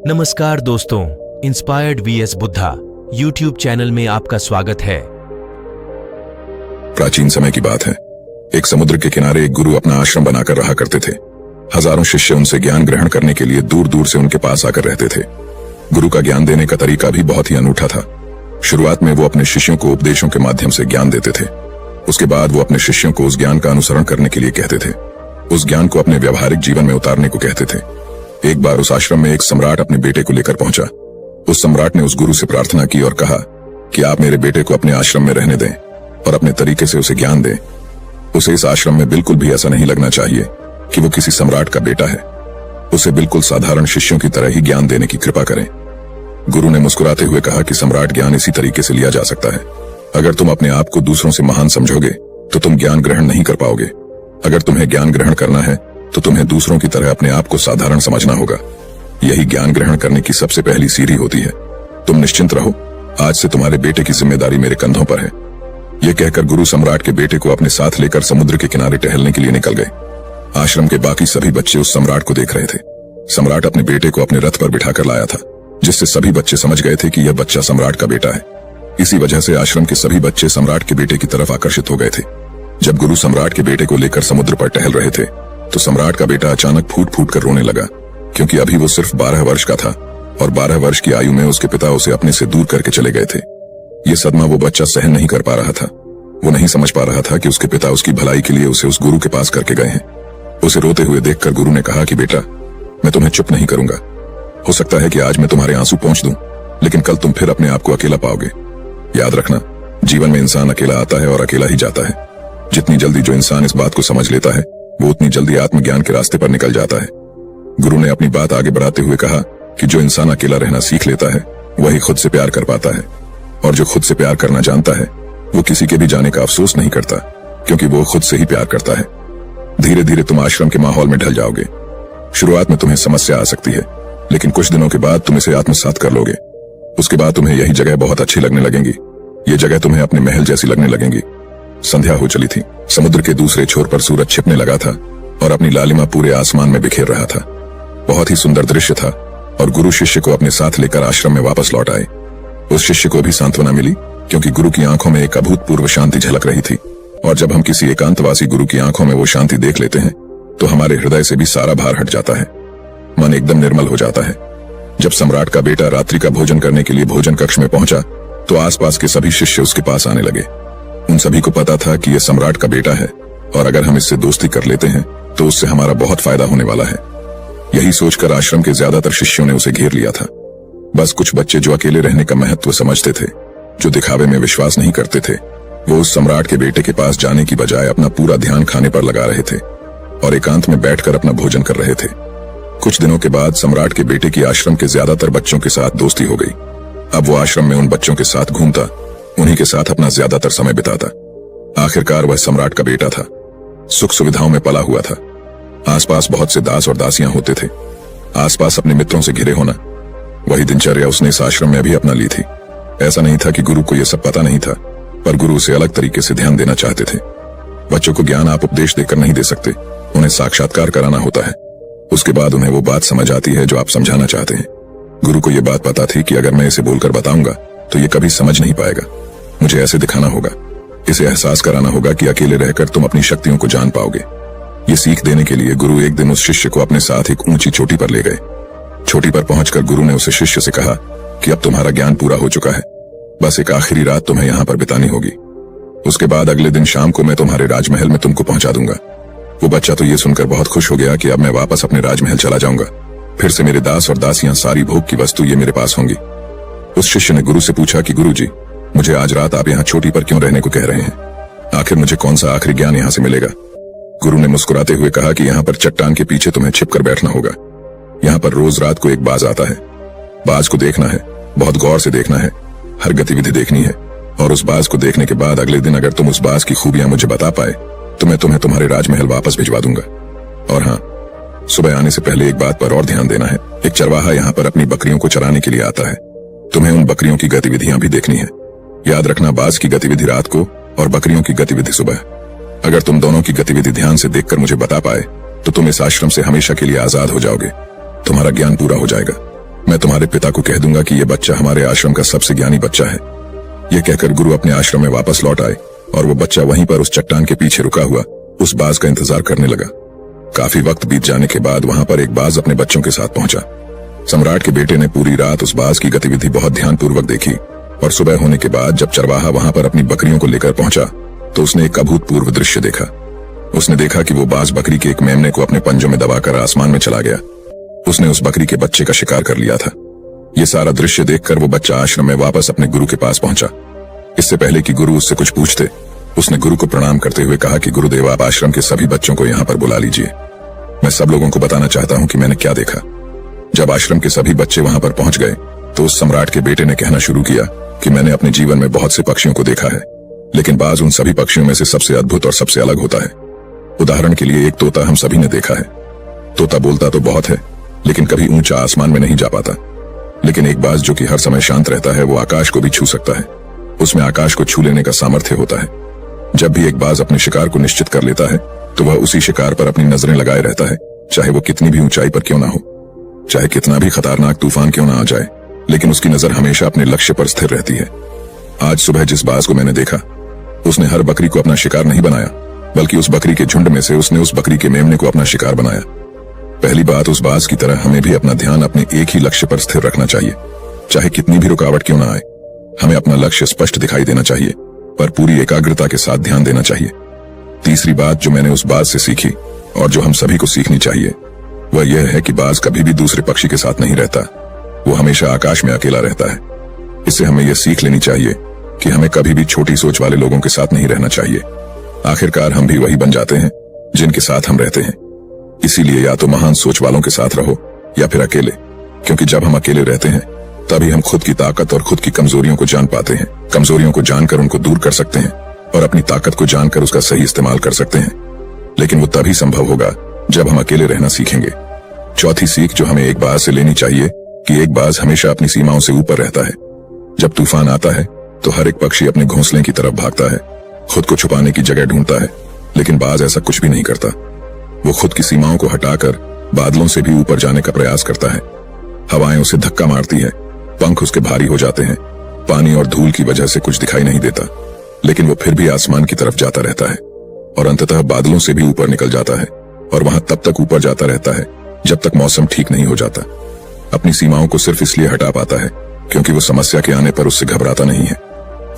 नमस्कार दोस्तों, inspired VS Buddha YouTube channel में आपका स्वागत है। प्राचीन समय की बात है। एक समुद्र के किनारे एक गुरु अपना आश्रम बनाकर रहा करते थे। हजारों शिष्य उनसे ज्ञान ग्रहण करने के लिए दूर दूर से उनके पास आकर रहते थे। गुरु का ज्ञान देने का तरीका भी बहुत ही अनूठा था। शुरुआत में वो अपने शिष्यों को उपदेशों के माध्यम से ज्ञान देते थे। उसके बाद वो अपने शिष्यों को उस ज्ञान का अनुसरण करने के लिए कहते थे। उस ज्ञान को अपने व्यावहारिक जीवन में उतारने को कहते थे। एक बार उस आश्रम में एक सम्राट अपने बेटे को लेकर पहुंचा। उस सम्राट ने उस गुरु से प्रार्थना की और कहा कि आप मेरे बेटे को अपने आश्रम में रहने दें और अपने तरीके से उसे ज्ञान दें। उसे इस आश्रम में बिल्कुल भी ऐसा नहीं लगना चाहिए कि वो किसी सम्राट का बेटा है। उसे बिल्कुल साधारण शिष्यों की तरह ही ज्ञान देने की कृपा करें। गुरु ने मुस्कुराते हुए कहा कि सम्राट ज्ञान इसी तरीके से लिया जा सकता है। अगर तुम अपने आप को दूसरों से महान समझोगे तो तुम ज्ञान ग्रहण नहीं कर पाओगे। अगर तुम्हें ज्ञान ग्रहण करना है तो तुम्हें दूसरों की तरह अपने आप को साधारण समझना होगा। यही ज्ञान ग्रहण करने की सबसे पहली सीढ़ी होती है। तुम निश्चिंत रहो, आज से तुम्हारे बेटे की जिम्मेदारी मेरे कंधों पर है। यह कहकर गुरु सम्राट के बेटे को अपने साथ लेकर समुद्र के किनारे टहलने के लिए निकल गए। आश्रम के बाकी सभी बच्चे उस सम्राट को देख रहे थे। सम्राट अपने बेटे को अपने रथ पर बिठाकर लाया था, जिससे सभी बच्चे समझ गए थे कि यह बच्चा सम्राट का बेटा है। इसी वजह से आश्रम के सभी बच्चे सम्राट के बेटे की तरफ आकर्षित हो गए थे। जब गुरु सम्राट के बेटे को लेकर समुद्र पर टहल रहे थे तो सम्राट का बेटा अचानक फूट फूट कर रोने लगा, क्योंकि अभी वो सिर्फ 12 वर्ष का था और 12 वर्ष की आयु में उसके पिता उसे अपने से दूर करके चले गए थे। ये सदमा वो बच्चा सहन नहीं कर पा रहा था। वो नहीं समझ पा रहा था कि उसके पिता उसकी भलाई के लिए उसे उस गुरु के पास करके गए हैं। उसे रोते हुए देखकर गुरु ने कहा कि बेटा, मैं तुम्हें चुप नहीं करूंगा। हो सकता है कि आज मैं तुम्हारे आंसू पोंछ दूं, लेकिन कल तुम फिर अपने आप को अकेला पाओगे। याद रखना, जीवन में इंसान अकेला आता है और अकेला ही जाता है। जितनी जल्दी जो इंसान इस बात को समझ लेता है वो उतनी जल्दी आत्मज्ञान के रास्ते पर निकल जाता है। गुरु ने अपनी बात आगे बढ़ाते हुए कहा कि जो इंसान अकेला रहना सीख लेता है वही खुद से प्यार कर पाता है, और जो खुद से प्यार करना जानता है वो किसी के भी जाने का अफसोस नहीं करता, क्योंकि वो खुद से ही प्यार करता है। धीरे धीरे तुम आश्रम के माहौल में ढल जाओगे। शुरुआत में तुम्हें समस्या आ सकती है, लेकिन कुछ दिनों के बाद तुम इसे आत्मसात कर लोगे। उसके बाद तुम्हें यही जगह बहुत अच्छी लगने लगेंगी। ये जगह तुम्हें अपने महल जैसी लगने लगेंगी। संध्या हो चली थी। समुद्र के दूसरे छोर पर सूरज छिपने लगा था और अपनी लालिमा पूरे आसमान में बिखेर रहा था। बहुत ही सुंदर दृश्य था और गुरु शिष्य को अपने साथ लेकर आश्रम में वापस लौट आए। उस शिष्य को भी सांत्वना मिली, क्योंकि गुरु की आंखों में एक अभूतपूर्व शांति झलक रही थी। और जब हम किसी एकांतवासी गुरु की आंखों में वो शांति देख लेते हैं तो हमारे हृदय से भी सारा भार हट जाता है। मन एकदम निर्मल हो जाता है। जब सम्राट का बेटा रात्रि का भोजन करने के लिए भोजन कक्ष में पहुंचा तो आसपास के सभी शिष्य उसके पास आने लगे। उन सभी को पता था कि यह सम्राट का बेटा है और अगर हम इससे दोस्ती कर लेते हैं तो उससे हमारा बहुत फायदा होने वाला है। यही सोचकर आश्रम के ज्यादातर शिष्यों ने उसे घेर लिया था। बस कुछ बच्चे जो अकेले रहने का महत्व समझते थे, जो दिखावे में विश्वास नहीं करते थे, वो उस सम्राट के बेटे के पास जाने की बजाय अपना पूरा ध्यान खाने पर लगा रहे थे और एकांत में बैठकर अपना भोजन कर रहे थे। कुछ दिनों के बाद सम्राट के बेटे की आश्रम के ज्यादातर बच्चों के साथ दोस्ती हो गई। अब वो आश्रम में उन बच्चों के साथ घूमता, उन्हीं के साथ अपना ज्यादातर समय बिताता। आखिरकार वह सम्राट का बेटा था, सुख सुविधाओं में पला हुआ था। आसपास बहुत से दास और दासियां होते थे। आसपास अपने मित्रों से घिरे होना, वही दिनचर्या उसने इस आश्रम में भी अपना ली थी। ऐसा नहीं था कि गुरु को यह सब पता नहीं था, पर गुरु उसे अलग तरीके से ध्यान देना चाहते थे। बच्चों को ज्ञान आप उपदेश देकर नहीं दे सकते, उन्हें साक्षात्कार कराना होता है। उसके बाद उन्हें वो बात समझ आती है जो आप समझाना चाहते हैं। गुरु को यह बात पता थी कि अगर मैं इसे बोलकर बताऊंगा तो ये कभी समझ नहीं पाएगा। मुझे ऐसे दिखाना होगा, इसे एहसास कराना होगा कि अकेले रहकर तुम अपनी शक्तियों को जान पाओगे। ये सीख देने के लिए गुरु एक दिन उस शिष्य को अपने साथ एक ऊंची चोटी पर ले गए। चोटी पर पहुंचकर गुरु ने उस शिष्य से कहा कि अब तुम्हारा ज्ञान पूरा हो चुका है, बस एक आखिरी रात तुम्हें यहाँ पर बितानी होगी। उसके बाद अगले दिन शाम को मैं तुम्हारे राजमहल में तुमको पहुंचा दूंगा। वो बच्चा तो ये सुनकर बहुत खुश हो गया कि अब मैं वापस अपने राजमहल चला जाऊंगा। फिर से मेरे दास और दासियां, सारी भोग की वस्तु ये मेरे पास होंगी। उस शिष्य ने गुरु से पूछा कि गुरु जी, मुझे आज रात आप यहाँ चोटी पर क्यों रहने को कह रहे हैं? आखिर मुझे कौन सा आखिरी ज्ञान यहाँ से मिलेगा? गुरु ने मुस्कुराते हुए कहा कि यहाँ पर चट्टान के पीछे तुम्हें छिपकर बैठना होगा। यहाँ पर रोज रात को एक बाज आता है। बाज को देखना है, बहुत गौर से देखना है, हर गतिविधि देखनी है, और उस बाज को देखने के बाद अगले दिन अगर तुम उस बाज की खूबियां मुझे बता पाए तो मैं तुम्हें तुम्हारे राजमहल वापस भिजवा दूंगा। और हाँ, सुबह आने से पहले एक बात पर और ध्यान देना है। एक चरवाहा यहाँ पर अपनी बकरियों को चराने के लिए आता है। तुम्हें उन बकरियों की गतिविधियां भी देखनी है। याद रखना, बाज की गतिविधि रात को और बकरियों की गतिविधि सुबह। अगर तुम दोनों की गतिविधि ध्यान से देखकर मुझे बता पाए तो तुम इस आश्रम से हमेशा के लिए आजाद हो जाओगे। तुम्हारा ज्ञान पूरा हो जाएगा। मैं तुम्हारे पिता को कह दूंगा कि यह बच्चा हमारे आश्रम का सबसे ज्ञानी बच्चा है। यह कहकर गुरु अपने आश्रम में वापस लौट आए और वो बच्चा वहीं पर उस चट्टान के पीछे रुका हुआ उस बाज का इंतजार करने लगा। काफी वक्त बीत जाने के बाद वहां पर एक बाज अपने बच्चों के साथ पहुंचा। सम्राट के बेटे ने पूरी रात उस बाज की गतिविधि बहुत ध्यानपूर्वक देखी और सुबह होने के बाद जब चरवाहा वहां पर अपनी बकरियों को लेकर पहुंचा तो उसने एक अभूतपूर्व दृश्य देखा। उसने देखा कि वो बाज बकरी के एक मेमने को अपने पंजों में दबाकर आसमान में चला गया। उसने उस बकरी के बच्चे का शिकार कर लिया था। ये सारा दृश्य देखकर वो बच्चा आश्रम में वापस अपने गुरु के पास पहुंचा। इससे पहले कि गुरु उससे कुछ पूछते, उसने गुरु को प्रणाम करते हुए कहा कि गुरुदेव, आप आश्रम के सभी बच्चों को यहाँ पर बुला लीजिए। मैं सब लोगों को बताना चाहता हूँ कि मैंने क्या देखा। जब आश्रम के सभी बच्चे वहां पर पहुंच गए तो उस सम्राट के बेटे ने कहना शुरू किया कि मैंने अपने जीवन में बहुत से पक्षियों को देखा है, लेकिन बाज उन सभी पक्षियों में से सबसे अद्भुत और सबसे अलग होता है। उदाहरण के लिए एक तोता हम सभी ने देखा है। तोता बोलता तो बहुत है, लेकिन कभी ऊंचा आसमान में नहीं जा पाता। लेकिन एक बाज जो कि हर समय शांत रहता है, वो आकाश को भी छू सकता है। उसमें आकाश को छू लेने का सामर्थ्य होता है। जब भी एक बाज अपने शिकार को निश्चित कर लेता है तो वह उसी शिकार पर अपनी नजरें लगाए रहता है, चाहे वो कितनी भी ऊंचाई पर क्यों ना हो, चाहे कितना भी खतरनाक तूफान क्यों ना आ जाए, लेकिन उसकी नजर हमेशा अपने लक्ष्य पर स्थिर रहती है। आज सुबह जिस बाज को मैंने देखा, उसने हर बकरी को अपना शिकार नहीं बनाया, बल्कि उस बकरी के झुंड में से उसने उस बकरी के मेमने को अपना शिकार बनाया। पहली बात, उस बाज की तरह हमें भी अपना ध्यान अपने एक ही लक्ष्य पर स्थिर रखना चाहिए, चाहे कितनी भी रुकावट क्यों ना आए। हमें अपना लक्ष्य स्पष्ट दिखाई देना चाहिए, पर पूरी एकाग्रता के साथ ध्यान देना चाहिए। तीसरी बात जो मैंने उस बाज से सीखी और जो हम सभी को सीखनी चाहिए, वह यह है कि बाज कभी भी दूसरे पक्षी के साथ नहीं रहता, वो हमेशा आकाश में अकेला रहता है। इससे हमें यह सीख लेनी चाहिए कि हमें कभी भी छोटी सोच वाले लोगों के साथ नहीं रहना चाहिए। आखिरकार हम भी वही बन जाते हैं जिनके साथ हम रहते हैं। इसीलिए या तो महान सोच वालों के साथ रहो या फिर अकेले, क्योंकि जब हम अकेले रहते हैं तभी हम खुद की ताकत और खुद की कमजोरियों को जान पाते हैं। कमजोरियों को जानकर उनको दूर कर सकते हैं और अपनी ताकत को जानकर उसका सही इस्तेमाल कर सकते हैं। लेकिन वो तभी संभव होगा जब हम अकेले रहना सीखेंगे। चौथी सीख जो हमें एक बाज से लेनी चाहिए कि एक बाज हमेशा अपनी सीमाओं से ऊपर रहता है। जब तूफान आता है तो हर एक पक्षी अपने घोंसले की तरफ भागता है, खुद को छुपाने की जगह ढूंढता है, लेकिन बाज ऐसा कुछ भी नहीं करता। वो खुद की सीमाओं को हटाकर बादलों से भी ऊपर जाने का प्रयास करता है। हवाएं उसे धक्का मारती है, पंख उसके भारी हो जाते हैं, पानी और धूल की वजह से कुछ दिखाई नहीं देता, लेकिन वो फिर भी आसमान की तरफ जाता रहता है और अंततः बादलों से भी ऊपर निकल जाता है और वहां तब तक ऊपर जाता रहता है जब तक मौसम ठीक नहीं हो जाता। अपनी सीमाओं को सिर्फ इसलिए हटा पाता है क्योंकि वो समस्या के आने पर उससे घबराता नहीं है,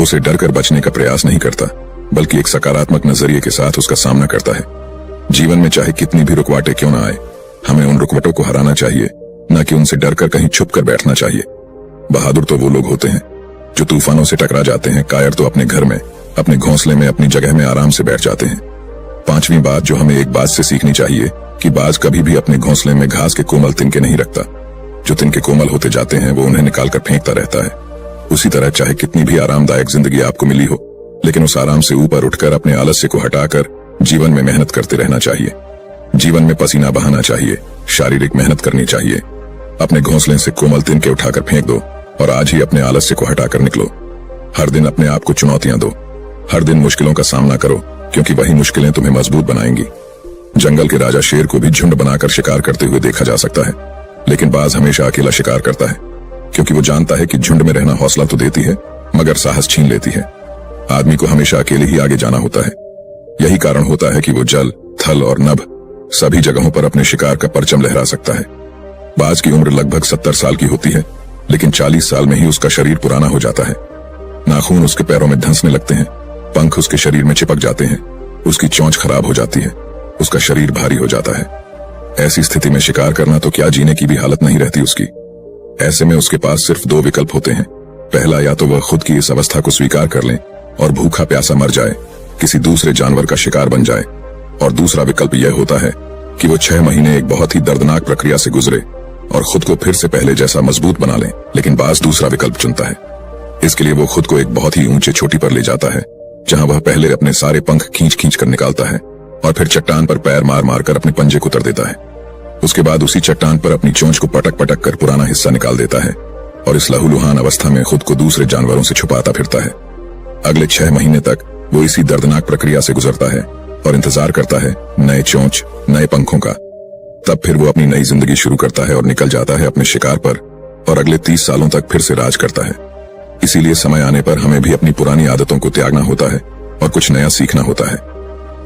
उसे डर कर बचने का प्रयास नहीं करता, बल्कि एक सकारात्मक नजरिए के साथ उसका सामना करता है। जीवन में चाहे कितनी भी रुकावटें क्यों ना आए, हमें उन रुकावटों को हराना चाहिए, न कि उनसे डरकर कहीं छुप कर बैठना चाहिए। बहादुर तो वो लोग होते हैं जो तूफानों से टकरा जाते हैं, कायर तो अपने घर में, अपने घोंसले में, अपनी जगह में आराम से बैठ जाते हैं। पांचवी बात जो हमें एक बाज से सीखनी चाहिए कि बाज कभी भी अपने घोंसले में घास के कोमल तिनके नहीं रखता। जो तिनके कोमल होते जाते हैं वो उन्हें निकालकर फेंकता रहता है। उसी तरह चाहे कितनी भी आरामदायक जिंदगी आपको मिली हो, लेकिन उस आराम से ऊपर उठकर अपने आलस्य को हटाकर जीवन में मेहनत करते रहना चाहिए। जीवन में पसीना बहाना चाहिए, शारीरिक मेहनत करनी चाहिए। अपने घोंसले से कोमल तिनके उठाकर फेंक दो और आज ही अपने आलस्य को हटाकर निकलो। हर दिन अपने आप को चुनौतियां दो, हर दिन मुश्किलों का सामना करो, क्योंकि वही मुश्किलें तुम्हें मजबूत बनाएंगी। जंगल के राजा शेर को भी झुंड बनाकर शिकार करते हुए देखा जा सकता है, लेकिन बाज हमेशा अकेला शिकार करता है, क्योंकि वो जानता है कि झुंड में रहना हौसला तो देती है मगर साहस छीन लेती है। आदमी को हमेशा अकेले ही आगे जाना होता है। यही कारण होता है कि वो जल, थल और नभ सभी जगहों पर अपने शिकार का परचम लहरा सकता है। बाज की उम्र लगभग 70 साल की होती है, लेकिन 40 साल में ही उसका शरीर पुराना हो जाता है। नाखून उसके पैरों में धंसने लगते हैं, पंख उसके शरीर में चिपक जाते हैं, उसकी चोंच खराब हो जाती है, उसका शरीर भारी हो जाता है। ऐसी स्थिति में शिकार करना तो क्या, जीने की भी हालत नहीं रहती उसकी। ऐसे में उसके पास सिर्फ 2 विकल्प होते हैं। पहला, या तो वह खुद की इस अवस्था को स्वीकार कर ले और भूखा प्यासा मर जाए, किसी दूसरे जानवर का शिकार बन जाए, और दूसरा विकल्प यह होता है कि वो 6 महीने एक बहुत ही दर्दनाक प्रक्रिया से गुजरे और खुद को फिर से पहले जैसा मजबूत बना ले। लेकिन बाज दूसरा विकल्प चुनता है। इसके लिए वो खुद को एक बहुत ही ऊंचे चोटी पर ले जाता है, जहां वह पहले अपने सारे पंख खींच खींच कर निकालता है और फिर चट्टान पर पैर मार मार कर अपने पंजे कुतर देता है। उसके बाद उसी चट्टान पर अपनी चोंच को पटक पटक कर पुराना हिस्सा निकाल देता है और इस लहूलुहान अवस्था में खुद को दूसरे जानवरों से छुपाता फिरता है। अगले 6 महीने तक वो इसी दर्दनाक प्रक्रिया से गुजरता है और इंतजार करता है नए चोंच, नए पंखों का। तब फिर वो अपनी नई जिंदगी शुरू करता है और निकल जाता है अपने शिकार पर और अगले 30 सालों तक फिर से राज करता है। इसीलिए समय आने पर हमें भी अपनी पुरानी आदतों को त्यागना होता है और कुछ नया सीखना होता है।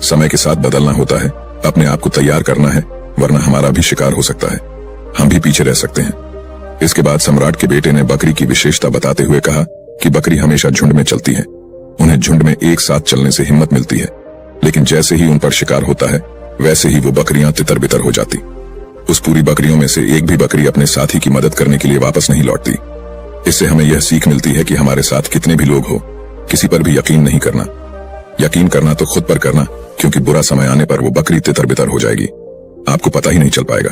समय के साथ बदलना होता है, अपने आप को तैयार करना है, वरना हमारा भी शिकार हो सकता है, हम भी पीछे रह सकते हैं। इसके बाद सम्राट के बेटे ने बकरी की विशेषता बताते हुए कहा कि बकरी हमेशा झुंड में चलती है। उन्हें झुंड में एक साथ चलने से हिम्मत मिलती है, लेकिन जैसे ही उन पर शिकार होता है वैसे ही वो बकरियां तितर बितर हो जाती। उस पूरी बकरियों में से एक भी बकरी अपने साथी की मदद करने के लिए वापस नहीं लौटती। इससे हमें यह सीख मिलती है कि हमारे साथ कितने भी लोग हो, किसी पर भी यकीन नहीं करना। यकीन करना तो खुद पर करना, क्योंकि बुरा समय आने पर वो बकरी तितर बितर हो जाएगी, आपको पता ही नहीं चल पाएगा।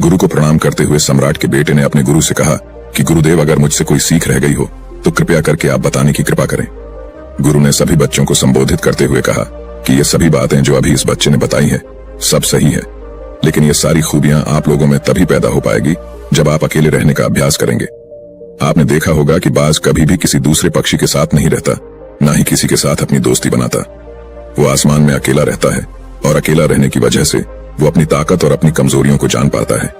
गुरु को प्रणाम करते हुए सम्राट के बेटे ने अपने गुरु से कहा कि गुरुदेव, अगर मुझसे कोई सीख रह गई हो तो कृपया करके आप बताने की कृपा करें। गुरु ने सभी बच्चों को संबोधित करते हुए कहा कि ये सभी बातें जो अभी इस बच्चे ने बताई हैं सब सही है, लेकिन ये सारी खूबियां आप लोगों में तभी पैदा हो पाएगी जब आप अकेले रहने का अभ्यास करेंगे। आपने देखा होगा कि बाज कभी भी किसी दूसरे पक्षी के साथ नहीं रहता, ना ही किसी के साथ अपनी दोस्ती बनाता। वो आसमान में अकेला रहता है और अकेला रहने की वजह से वो अपनी ताकत और अपनी कमजोरियों को जान पाता है।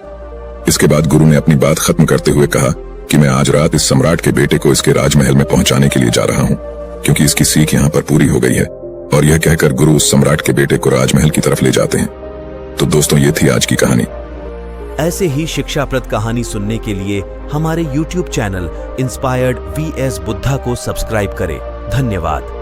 इसके बाद गुरु ने अपनी बात खत्म करते हुए कहा कि मैं आज रात इस सम्राट के बेटे को इसके राजमहल में पहुंचाने के लिए जा रहा हूं, क्योंकि इसकी सीख यहां पर पूरी हो गई है। और यह कहकर गुरु उस सम्राट के बेटे को राजमहल की तरफ ले जाते हैं। तो दोस्तों, ये थी आज की कहानी। ऐसे ही शिक्षाप्रद कहानी सुनने के लिए हमारे YouTube channel inspired VS Buddha को सब्सक्राइब करें। धन्यवाद।